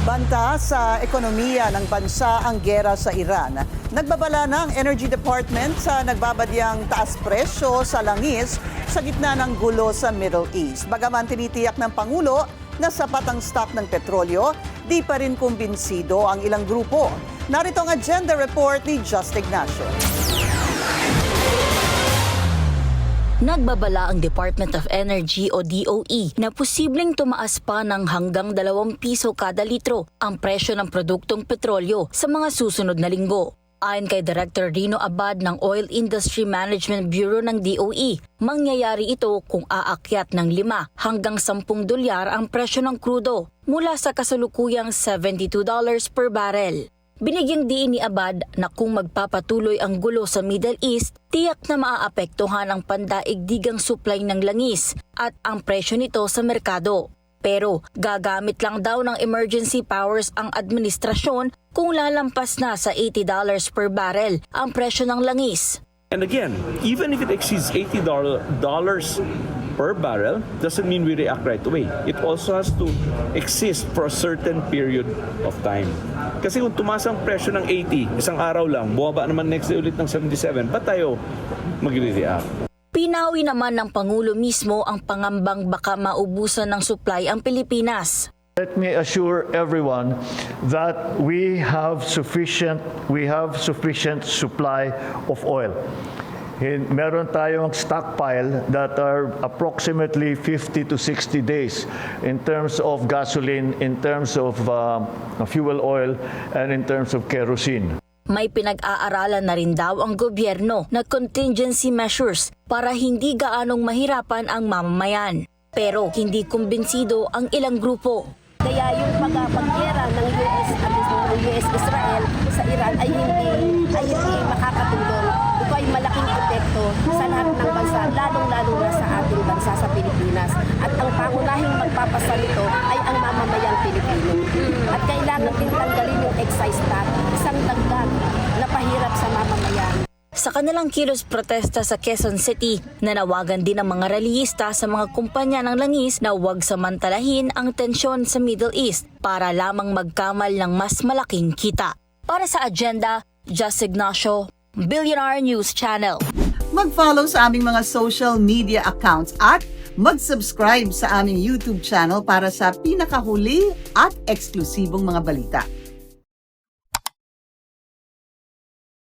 Banta sa ekonomiya ng bansa ang giyera sa Iran. Nagbabala ng Energy Department sa nagbabadyang taas presyo sa langis sa gitna ng gulo sa Middle East. Bagaman tinitiyak ng Pangulo na sapat ang stock ng petrolyo, di pa rin kumbinsido ang ilang grupo. Narito ang agenda report ni Just Ignacio. Nagbabala ang Department of Energy o DOE na posibleng tumaas pa ng hanggang 2 piso kada litro ang presyo ng produktong petrolyo sa mga susunod na linggo. Ayon kay Director Rino Abad ng Oil Industry Management Bureau ng DOE, mangyayari ito kung aakyat ng 5 hanggang 10 dolyar ang presyo ng krudo mula sa kasalukuyang $72 per barrel. Binigyang diin ni Abad na kung magpapatuloy ang gulo sa Middle East, tiyak na maaapektuhan ang pandaigdigang supply ng langis at ang presyo nito sa merkado. Pero gagamit lang daw ng emergency powers ang administrasyon kung lalampas na sa $80 per barrel ang presyo ng langis. And again, even if it exceeds $80 per barrel, doesn't mean we react right away. It also has to exist for a certain period of time. Kasi kung tumaas ang presyo ng 80, isang araw lang, bumaba naman next day ulit ng 77, ba't tayo magre-react? Pinawi naman ng Pangulo mismo ang pangambang baka maubusan ng supply ang Pilipinas. Let me assure everyone that we have sufficient supply of oil. Meron tayong stockpile that are approximately 50 to 60 days in terms of gasoline, in terms of fuel oil, and in terms of kerosene. May pinag-aaralan na rin daw ang gobyerno na contingency measures para hindi gaanong mahirapan ang mamamayan. Pero hindi kumbinsido ang ilang grupo. Kaya yung pagpapagyera ng US-Israel sa Iran ay hindi makakatulong. Ito ay malaking epekto sa lahat ng bansa, lalong-lalo na sa ating bansa sa Pilipinas. At ang pangunahing magpapasa nito ay ang mamamayang Pilipino. At kailangan din tanggalin yung excise tax, isang dagdag na pahirap sa mamamayan. Sa kanilang kilos protesta sa Quezon City, nanawagan din ang mga relihista sa mga kumpanya ng langis na huwag samantalahin ang tensyon sa Middle East para lamang magkamal ng mas malaking kita. Para sa agenda, Just Ignacio, Billionaire News Channel. Mag-follow sa aming mga social media accounts at mag-subscribe sa aming YouTube channel para sa pinakahuli at eksklusibong mga balita.